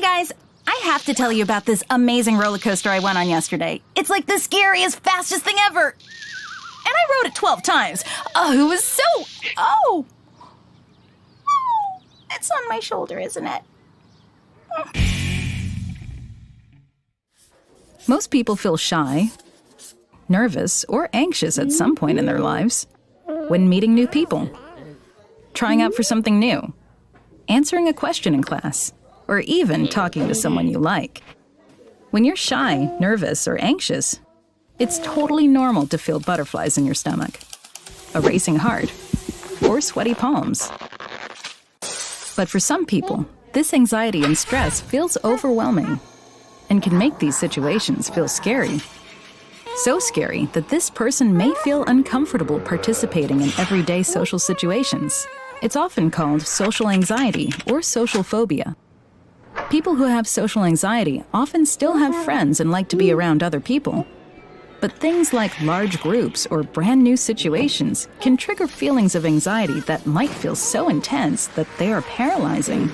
Guys, I have to tell you about this amazing roller coaster I went on yesterday. It's like the scariest, fastest thing ever. And I rode it 12 times. Oh, it was so... Oh! It's on my shoulder, isn't it? Most people feel shy, nervous, or anxious at some point in their lives when meeting new people, trying out for something new, answering a question in class, or even talking to someone you like. When you're shy, nervous, or anxious, it's totally normal to feel butterflies in your stomach, a racing heart, or sweaty palms. But for some people, this anxiety and stress feels overwhelming and can make these situations feel scary. So scary that this person may feel uncomfortable participating in everyday social situations. It's often called social anxiety or social phobia. People who have social anxiety often still have friends and like to be around other people. But things like large groups or brand new situations can trigger feelings of anxiety that might feel so intense that they are paralyzing.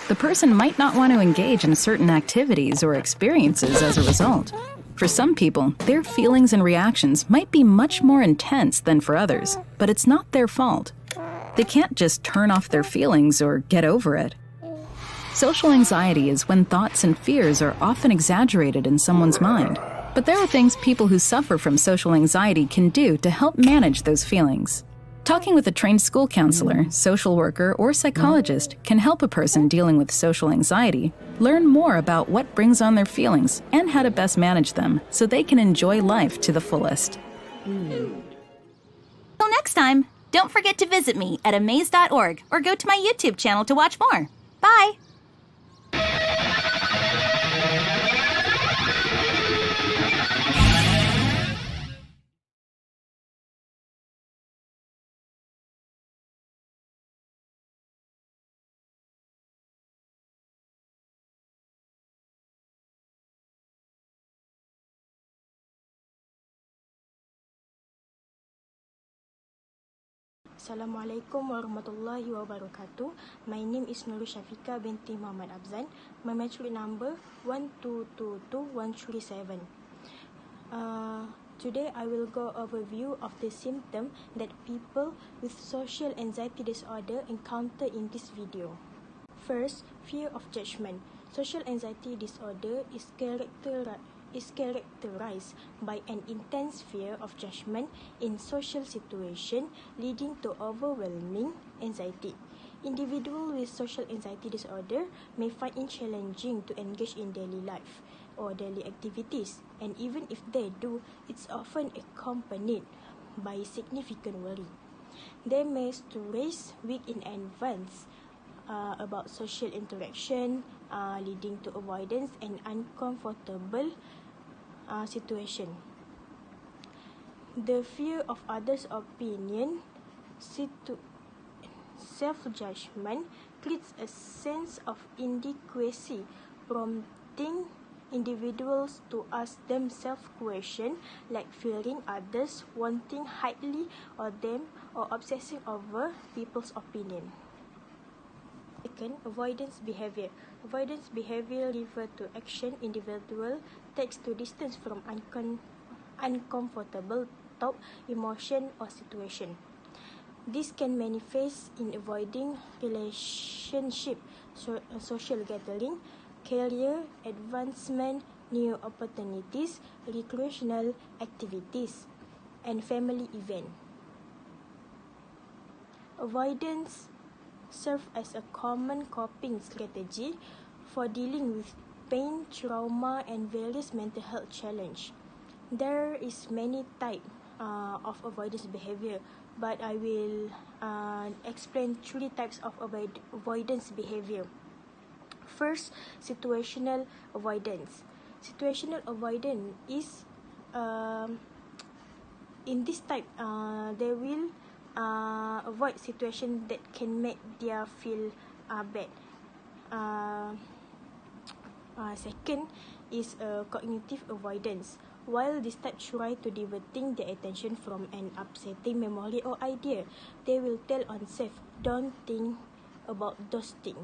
The person might not want to engage in certain activities or experiences as a result. For some people, their feelings and reactions might be much more intense than for others, but it's not their fault. They can't just turn off their feelings or get over it. Social anxiety is when thoughts and fears are often exaggerated in someone's mind. But there are things people who suffer from social anxiety can do to help manage those feelings. Talking with a trained school counselor, social worker, or psychologist can help a person dealing with social anxiety learn more about what brings on their feelings and how to best manage them so they can enjoy life to the fullest. Till next time, don't forget to visit me at amaze.org or go to my YouTube channel to watch more. Bye! Assalamualaikum warahmatullahi wabarakatuh. My name is Nurul Shafika binti Muhammad Abzan. My matric number 1222137. Today I will go overview of the symptom that people with social anxiety disorder encounter in this video. First, fear of judgment. Social anxiety disorder is characterized by an intense fear of judgment in social situations, leading to overwhelming anxiety. Individuals with social anxiety disorder may find it challenging to engage in daily life or daily activities, and even if they do, it's often accompanied by significant worry. They may stress weeks in advance about social interaction, leading to avoidance and uncomfortable situation. The fear of others' opinion, self-judgment creates a sense of inadequacy, prompting individuals to ask themselves questions like fearing others, wanting highly of them, or obsessing over people's opinion. Second, avoidance behavior. Avoidance behavior refers to action individual takes to distance from uncomfortable thought, emotion, or situation. This can manifest in avoiding relationship, social gathering, career advancement, new opportunities, recreational activities, and family events. Avoidance serve as a common coping strategy for dealing with pain, trauma, and various mental health challenges. There is many types of avoidance behavior, but I will explain 3 types of avoidance behavior. First, situational avoidance. Situational avoidance is in this type, they will avoid situation that can make them feel bad. Second is cognitive avoidance. While this type try to diverting their attention from an upsetting memory or idea, they will tell themselves, "Don't think about those things."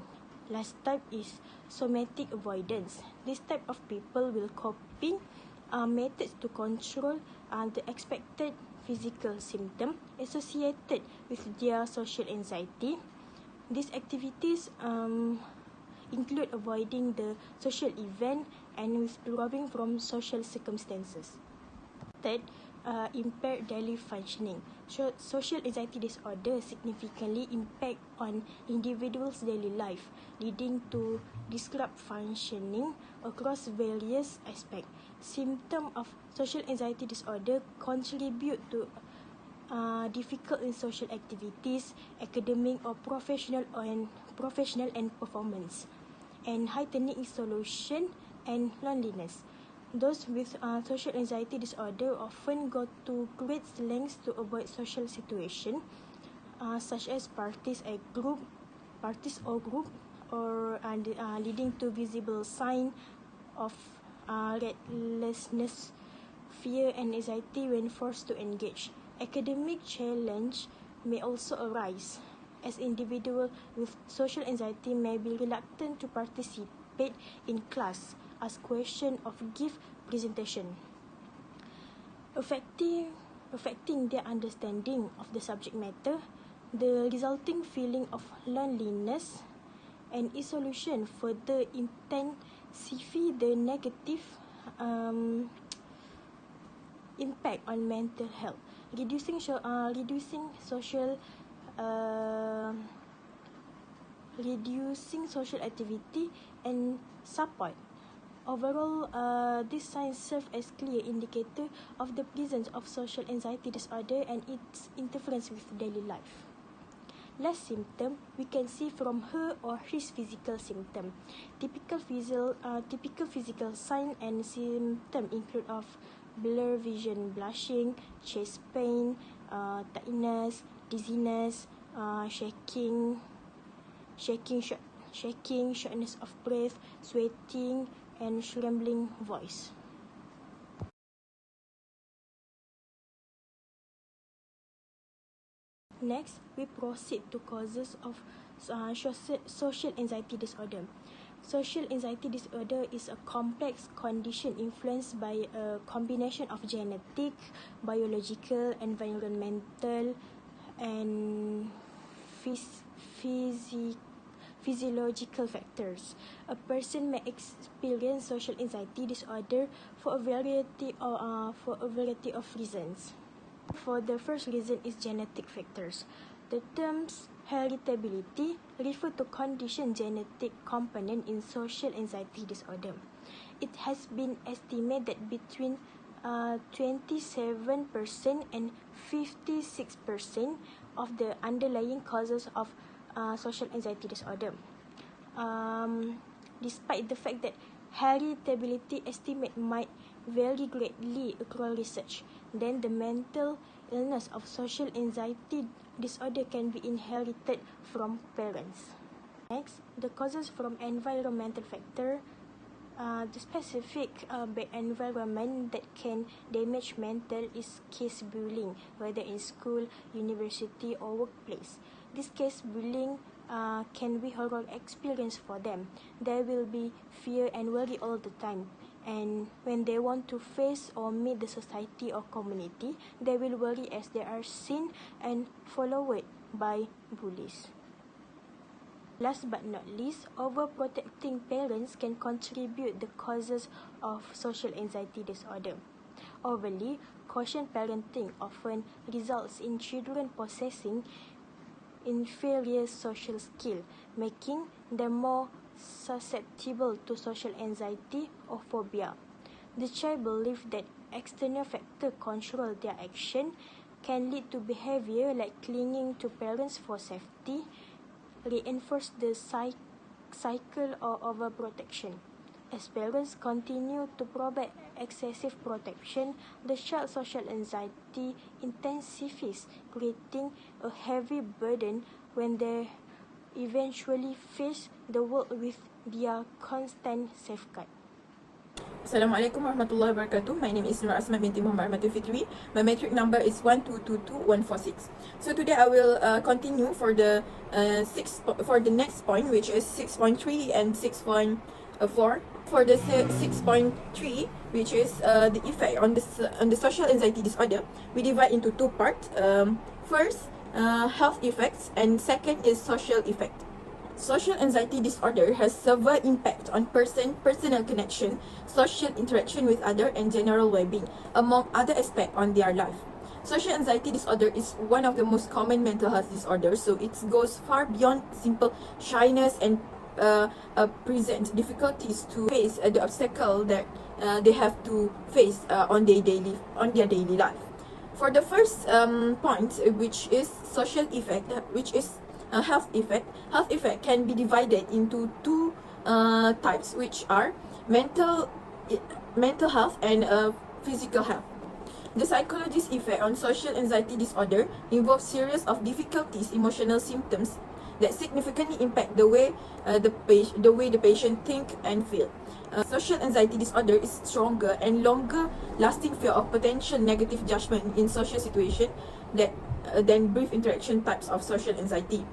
Last type is somatic avoidance. This type of people will coping methods to control the expected physical symptom associated with their social anxiety. These activities include avoiding the social event and withdrawing from social circumstances. Third, impaired daily functioning. Social anxiety disorder significantly impact on individuals' daily life, leading to disrupt functioning across various aspects. Symptoms of social anxiety disorder contribute to difficult in social activities, academic or professional and performance, and heightening isolation and loneliness. Those with social anxiety disorder often go to great lengths to avoid social situations, such as parties or group, or leading to visible sign of restlessness, fear, and anxiety when forced to engage. Academic challenge may also arise, as individuals with social anxiety may be reluctant to participate in class, ask questions, or give presentation, affecting their understanding of the subject matter. The resulting feeling of loneliness and isolation further intensify the negative impact on mental health, reducing social activity and support. Overall, these signs serve as clear indicator of the presence of social anxiety disorder and its interference with daily life. Last symptom we can see from her or his physical symptom. Typical physical sign and symptom include of blur vision, blushing, chest pain, tightness, dizziness, shaking, shortness of breath, sweating, and trembling voice. Next, we proceed to causes of social anxiety disorder. Social anxiety disorder is a complex condition influenced by a combination of genetic, biological, environmental, and physiological factors. A person may experience social anxiety disorder for a variety of reasons. For the first reason is genetic factors. The terms heritability refer to condition genetic component in social anxiety disorder. It has been estimated that between 27% and 56% of the underlying causes of social anxiety disorder. Despite the fact that heritability estimate might vary greatly across research, then the mental illness of social anxiety disorder can be inherited from parents. Next, the causes from environmental factor. The specific environment that can damage mental is case bullying, whether in school, university, or workplace. This case bullying can be horror experience for them. There will be fear and worry all the time. And when they want to face or meet the society or community, they will worry as they are seen and followed by bullies. Last but not least, overprotecting parents can contribute the causes of social anxiety disorder. Overly cautious parenting often results in children possessing inferior social skill, making them more susceptible to social anxiety or phobia. The child believes that external factors control their action, can lead to behavior like clinging to parents for safety, reinforce the cycle of overprotection. As parents continue to provide excessive protection, the child's social anxiety intensifies, creating a heavy burden when they eventually face the world with their constant safeguard. Assalamualaikum warahmatullahi wabarakatuh. My name is Nur Asma binti Muhammad Rahmatul Fitri. My metric number is 1222146. So today I will continue for the next point, which is 6.3 and 6.4. For the 6.3, which is the effect on the social anxiety disorder, we divide into two parts. First, health effects, and second is social effect. Social anxiety disorder has severe impact on personal connection, social interaction with others, and general well-being, among other aspects on their life. Social anxiety disorder is one of the most common mental health disorders, so it goes far beyond simple shyness and present difficulties to face the obstacle that they have to face on their daily life. For the first point, which is social effect, which is health effect. Health effect can be divided into two types, which are mental health and physical health. The psychologist's effect on social anxiety disorder involves series of difficulties, emotional symptoms that significantly impact the way the patient think and feel. Social anxiety disorder is stronger and longer lasting fear of potential negative judgment in social situation than brief interaction types of social anxiety.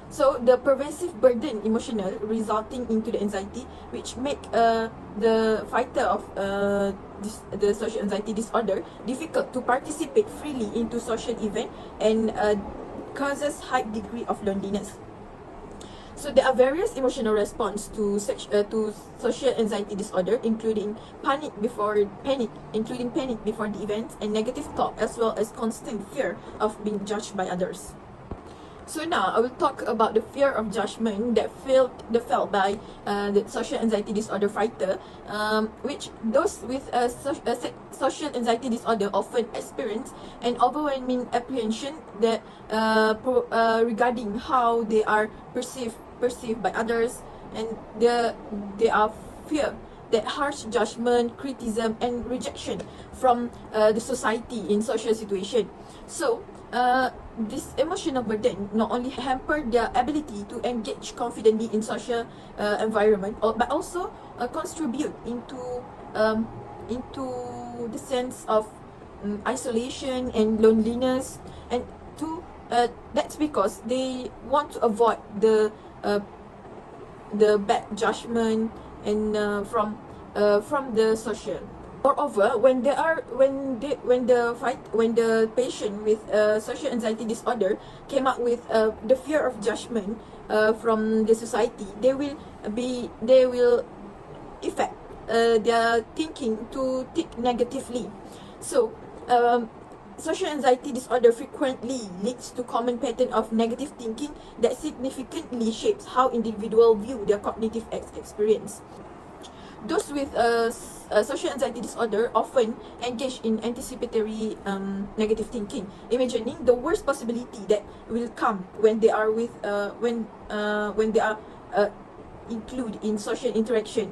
So the pervasive burden emotional resulting into the anxiety, which make the fighter of the social anxiety disorder difficult to participate freely into social event and causes high degree of loneliness. So there are various emotional response to social anxiety disorder, including panic before the event, and negative thought, as well as constant fear of being judged by others. So now I will talk about the fear of judgment that felt by the social anxiety disorder fighter, which those with social anxiety disorder often experience an overwhelming apprehension that regarding how they are perceived by others, and they are fear that harsh judgment, criticism, and rejection from the society in social situation. So this emotional burden not only hamper their ability to engage confidently in social environment, but also contribute into the sense of isolation and loneliness, and that's because they want to avoid the bad judgment and from the social. Moreover, when the patient with social anxiety disorder came up with the fear of judgment from the society, they will affect their thinking to think negatively. So social anxiety disorder frequently leads to common pattern of negative thinking that significantly shapes how individuals view their cognitive experience. Those with social anxiety disorder often engage in anticipatory negative thinking, imagining the worst possibility that will come when they are included in social interaction.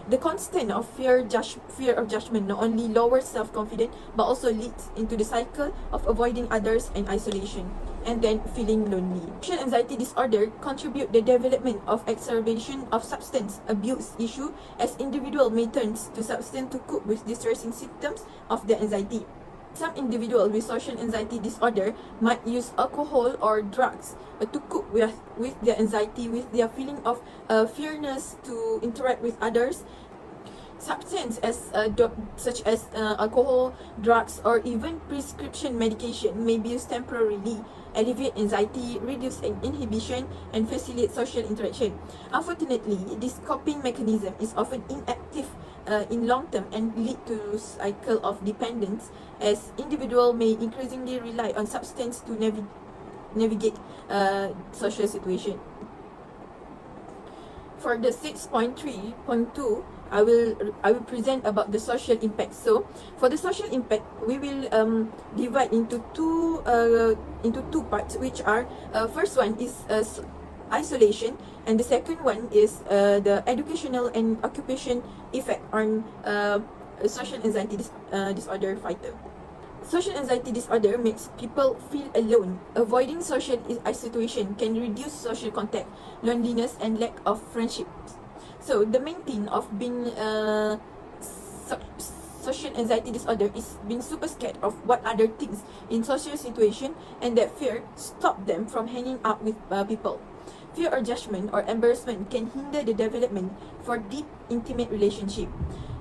The constant of fear of judgment not only lowers self-confidence, but also leads into the cycle of avoiding others and isolation, and then feeling lonely. Social anxiety disorder contribute the development of exacerbation of substance abuse issue, as individual may turn to substance to cope with distressing symptoms of their anxiety. Some individuals with social anxiety disorder might use alcohol or drugs to cope with their anxiety, with their feeling of fearness to interact with others. Substances such as alcohol, drugs, or even prescription medication may be used temporarily, alleviate anxiety, reduce inhibition, and facilitate social interaction. Unfortunately, this coping mechanism is often inactive in long term and lead to cycle of dependence, as individual may increasingly rely on substance to navigate social situation. For the 6.3.2, I will present about the social impact. So for the social impact, we will divide into two parts, which are first one is isolation, and the second one is the educational and occupation effect on social anxiety disorder fighter. Social anxiety disorder makes people feel alone. Avoiding social isolation can reduce social contact, loneliness, and lack of friendships. So the main thing of being social anxiety disorder is being super scared of what other things in social situation, and that fear stop them from hanging out with people. Fear or judgment or embarrassment can hinder the development for deep, intimate relationship.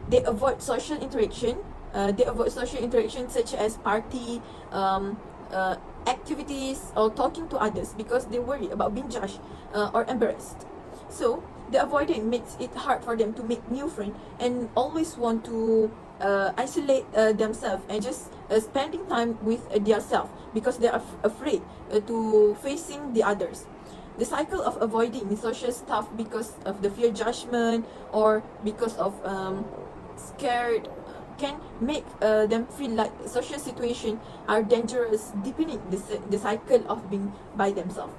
They avoid social interaction. Such as party, activities, or talking to others because they worry about being judged or embarrassed. So the avoiding makes it hard for them to make new friends and always want to isolate themselves and just spending time with themselves because they are afraid to facing the others. The cycle of avoiding social stuff because of the fear judgment or because of scared can make them feel like social situations are dangerous, deepening the cycle of being by themselves.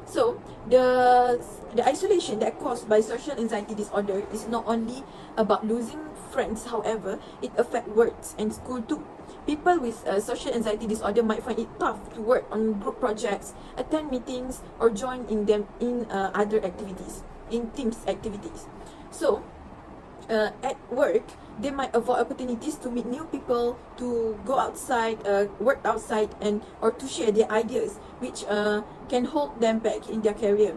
So the isolation that caused by social anxiety disorder is not only about losing friends, however, it affects works and school too. People with social anxiety disorder might find it tough to work on group projects, attend meetings, or join in them in other activities, in teams activities. So at work, they might avoid opportunities to meet new people, to go outside, work outside, and or to share their ideas, which can hold them back in their career.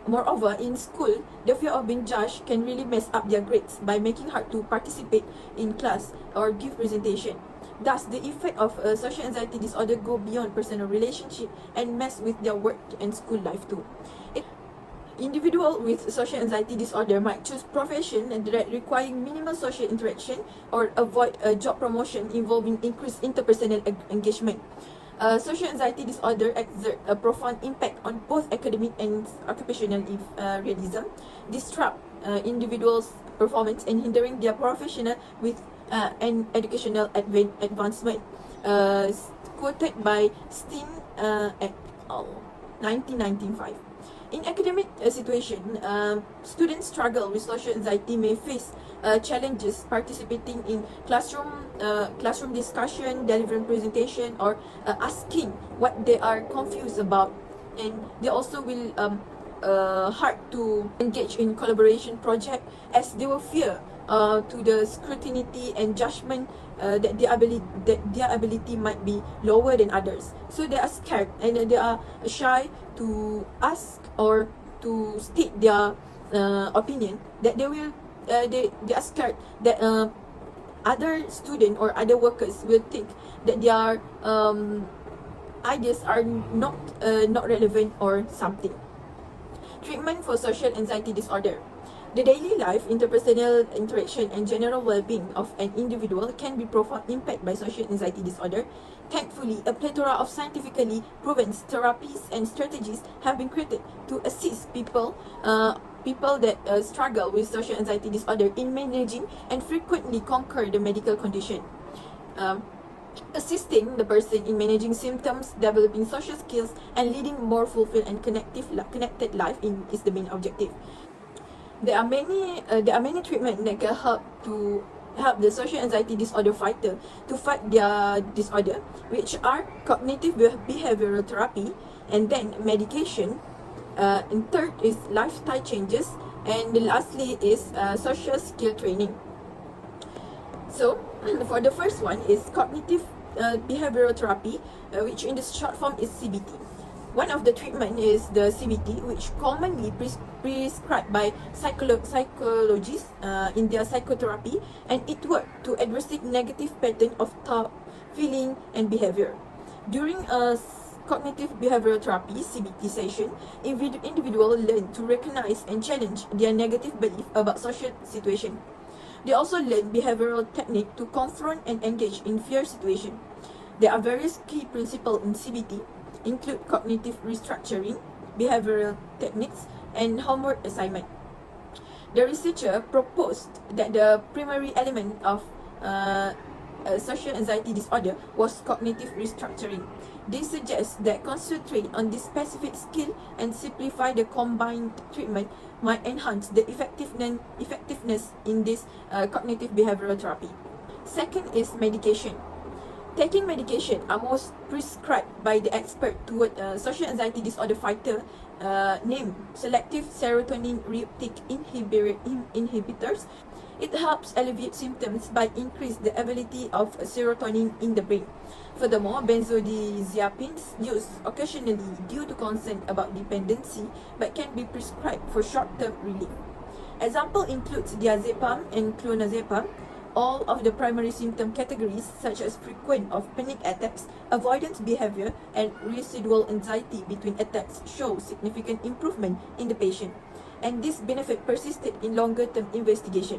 Moreover, in school, the fear of being judged can really mess up their grades by making hard to participate in class or give presentation. Thus, the effect of social anxiety disorder go beyond personal relationship and mess with their work and school life too. Individual with social anxiety disorder might choose profession that requiring minimal social interaction or avoid a job promotion involving increased interpersonal engagement. Social anxiety disorder exert a profound impact on both academic and occupational realism, disrupt individuals' performance and hindering their professional with and educational advancement. Quoted by Steen et al. 1995. In academic situation, students struggle with social anxiety may face challenges participating in classroom discussion, delivering presentation, or asking what they are confused about, and they also will hard to engage in collaboration project as they will fear to the scrutiny and judgment that their ability might be lower than others. So they are scared and they are shy to ask or to state their opinion, that they are scared that other student or other workers will think that their ideas are not relevant or something. Treatment for social anxiety disorder. The daily life, interpersonal interaction, and general well-being of an individual can be profound impact by social anxiety disorder. Thankfully, a plethora of scientifically proven therapies and strategies have been created to assist people that struggle with social anxiety disorder in managing and frequently conquer the medical condition. Assisting the person in managing symptoms, developing social skills, and leading more fulfilled and connected life is the main objective. There are many treatments that can help the social anxiety disorder fighter to fight their disorder, which are cognitive behavioral therapy, and then medication, and third is lifestyle changes, and lastly is social skill training. So for the first one is cognitive behavioral therapy, which in the short form is CBT. One of the treatment is the CBT, which commonly prescribed by psychologists in their psychotherapy, and it works to address the negative pattern of thought, feeling, and behavior. During a cognitive behavioral therapy (CBT) session, individuals learn to recognize and challenge their negative belief about social situation. They also learn behavioral technique to confront and engage in fear situation. There are various key principles in CBT, include cognitive restructuring, behavioral techniques, and homework assignment. The researcher proposed that the primary element of social anxiety disorder was cognitive restructuring. They suggest that concentrate on this specific skill and simplify the combined treatment might enhance the effectiveness in this cognitive behavioral therapy. Second is medication. Taking medication are most prescribed by the expert toward social anxiety disorder fighter named selective serotonin reuptake inhibitors, It helps alleviate symptoms by increase the ability of serotonin in the brain. Furthermore, benzodiazepines used occasionally due to concern about dependency but can be prescribed for short-term relief. Example includes diazepam and clonazepam. All of the primary symptom categories such as frequent of panic attacks, avoidance behavior, and residual anxiety between attacks show significant improvement in the patient, and this benefit persisted in longer-term investigation.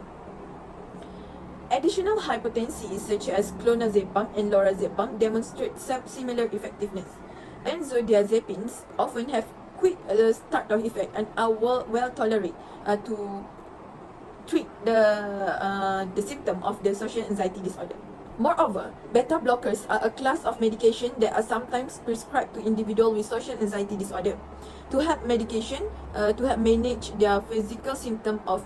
Additional hypotensives such as clonazepam and lorazepam demonstrate similar effectiveness. Benzodiazepines often have quick start of effect and are well tolerated to treat the symptom of the social anxiety disorder. Moreover, beta blockers are a class of medication that are sometimes prescribed to individuals with social anxiety disorder to help manage their physical symptom of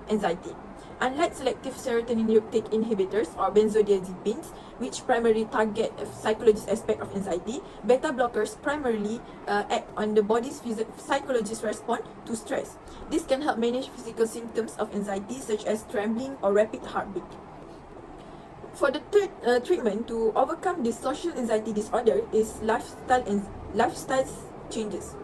anxiety. Unlike selective serotonin reuptake inhibitors or benzodiazepines, which primarily target a psychologist aspect of anxiety, beta blockers primarily act on the body's psychologist response to stress. This can help manage physical symptoms of anxiety such as trembling or rapid heartbeat. For the third treatment to overcome this social anxiety disorder is lifestyle changes.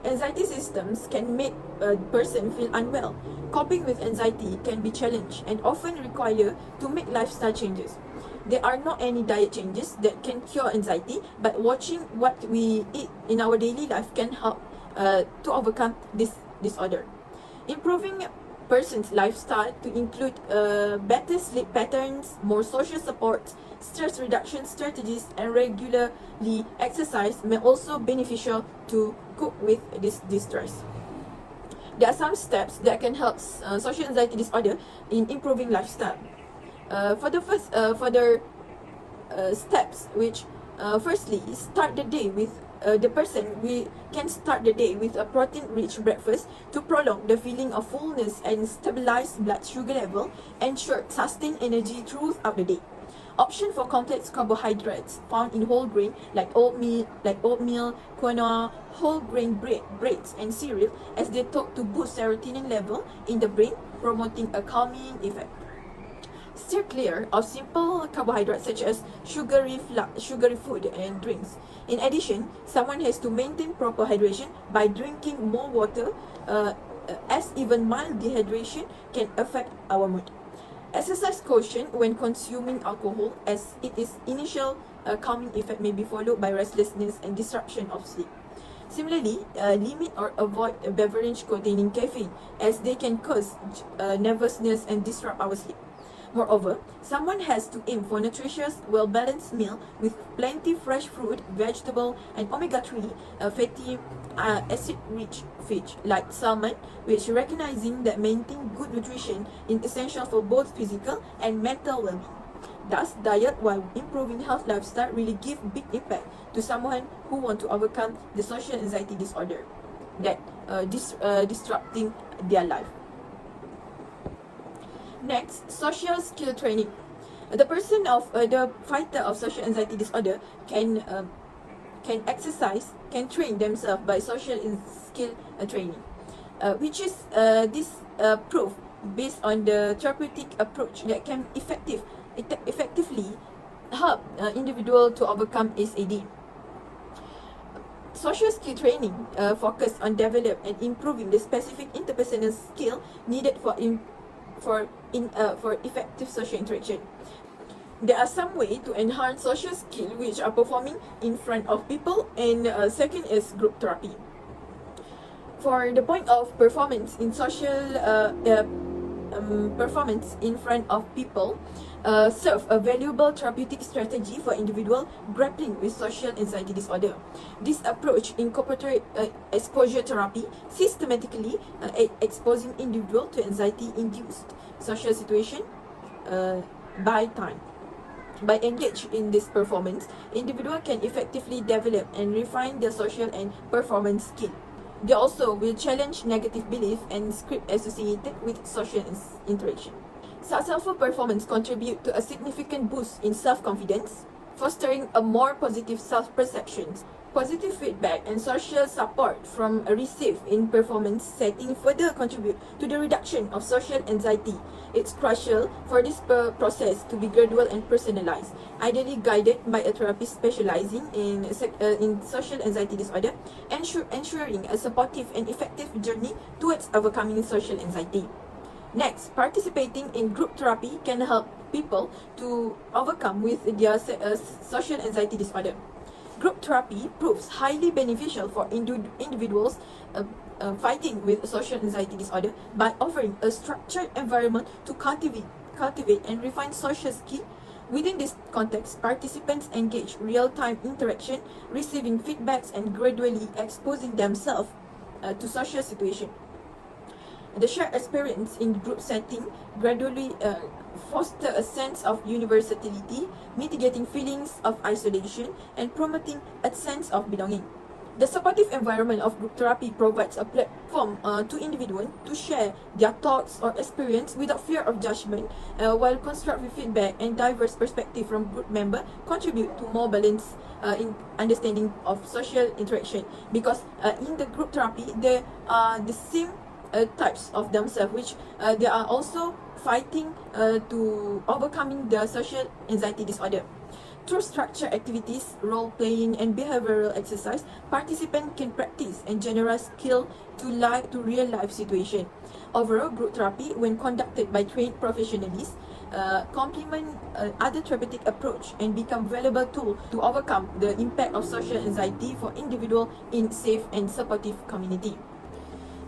Anxiety symptoms can make a person feel unwell. Coping with anxiety can be challenged and often require to make lifestyle changes. There are not any diet changes that can cure anxiety, but watching what we eat in our daily life can help to overcome this disorder. Improving person's lifestyle to include better sleep patterns, more social support, stress reduction strategies, and regularly exercise may also beneficial to cope with this distress. There are some steps that can help social anxiety disorder in improving lifestyle. For the first steps, which firstly start the day with we can start the day with a protein-rich breakfast to prolong the feeling of fullness and stabilize blood sugar level, ensure sustained energy throughout the day. Option for complex carbohydrates found in whole grain like oatmeal, quinoa, whole grain breads, and cereal, as they talk to boost serotonin level in the brain, promoting a calming effect. Steer clear of simple carbohydrates such as sugary food and drinks. In addition, someone has to maintain proper hydration by drinking more water, as even mild dehydration can affect our mood. Exercise caution when consuming alcohol, as its initial calming effect may be followed by restlessness and disruption of sleep. Similarly, limit or avoid a beverage containing caffeine, as they can cause nervousness and disrupt our sleep. Moreover, someone has to aim for nutritious, well-balanced meal with plenty fresh fruit, vegetable, and omega-3 fatty acid-rich fish like salmon, which recognizing that maintaining good nutrition is essential for both physical and mental well-being. Thus, diet while improving health lifestyle really give big impact to someone who want to overcome the social anxiety disorder that disrupting their life. Next, social skill training. The fighter of social anxiety disorder can train themselves by social skill training, which is this proof based on the therapeutic approach that can effectively help individual to overcome SAD. Social skill training focus on develop and improving the specific interpersonal skill needed for effective social interaction. There are some ways to enhance social skill which are performing in front of people, and second is group therapy. For the point of performance in performance in front of people serve a valuable therapeutic strategy for individual grappling with social anxiety disorder. This approach incorporates exposure therapy, systematically exposing individual to anxiety-induced social situation by time. By engaging in this performance, individual can effectively develop and refine their social and performance skill. They also will challenge negative belief and script associated with social interaction. Successful performance contribute to a significant boost in self-confidence, fostering a more positive self-perception. Positive feedback and social support from a received in performance setting further contribute to the reduction of social anxiety. It's crucial for this process to be gradual and personalized, ideally guided by a therapist specializing in social anxiety disorder, ensuring a supportive and effective journey towards overcoming social anxiety. Next, participating in group therapy can help people to overcome with their social anxiety disorder. Group therapy proves highly beneficial for individuals fighting with social anxiety disorder by offering a structured environment to cultivate and refine social skills. Within this context, participants engage real-time interaction, receiving feedbacks and gradually exposing themselves to social situations. The shared experience in group setting gradually foster a sense of universality, mitigating feelings of isolation and promoting a sense of belonging. The supportive environment of group therapy provides a platform to individuals to share their thoughts or experience without fear of judgment, while constructive feedback and diverse perspective from group members contribute to more balance in understanding of social interaction. Because in the group therapy, there are the same types of themselves, which they are also fighting to overcoming the social anxiety disorder. Through structured activities, role-playing and behavioral exercise, participants can practice and generate skill to real-life situation. Overall, group therapy, when conducted by trained professionals, complement other therapeutic approach and become valuable tool to overcome the impact of social anxiety for individual in safe and supportive community.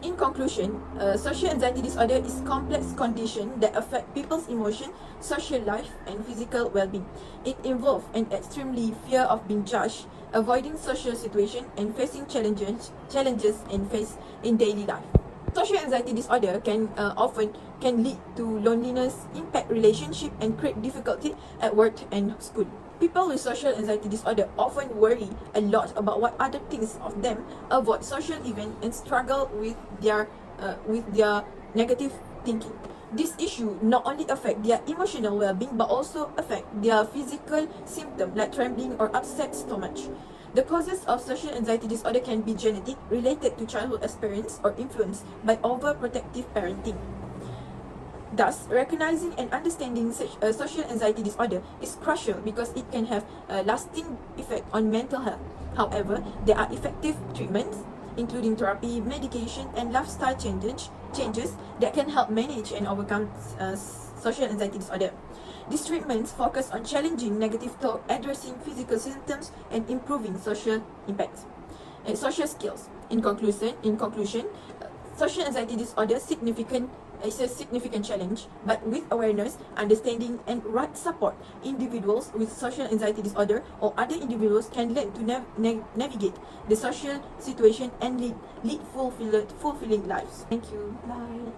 In conclusion, social anxiety disorder is a complex condition that affects people's emotion, social life, and physical well-being. It involves an extremely fear of being judged, avoiding social situations, and facing challenges in daily life. Social anxiety disorder often lead to loneliness, impact relationship, and create difficulty at work and school. People with social anxiety disorder often worry a lot about what others think of them, avoid social events, and struggle with their negative thinking. This issue not only affect their emotional well-being but also affect their physical symptoms like trembling or upset stomach. The causes of social anxiety disorder can be genetic, related to childhood experience, or influenced by overprotective parenting. Thus, recognizing and understanding social anxiety disorder is crucial because it can have a lasting effect on mental health. However, there are effective treatments, including therapy, medication, and lifestyle changes that can help manage and overcome social anxiety disorder. These treatments focus on challenging negative thought, addressing physical symptoms, and improving social impacts and social skills. In conclusion, social anxiety disorder is a significant challenge, but with awareness, understanding, and right support, individuals with social anxiety disorder or other individuals can learn to navigate the social situation and lead fulfilling lives. Thank you. Bye.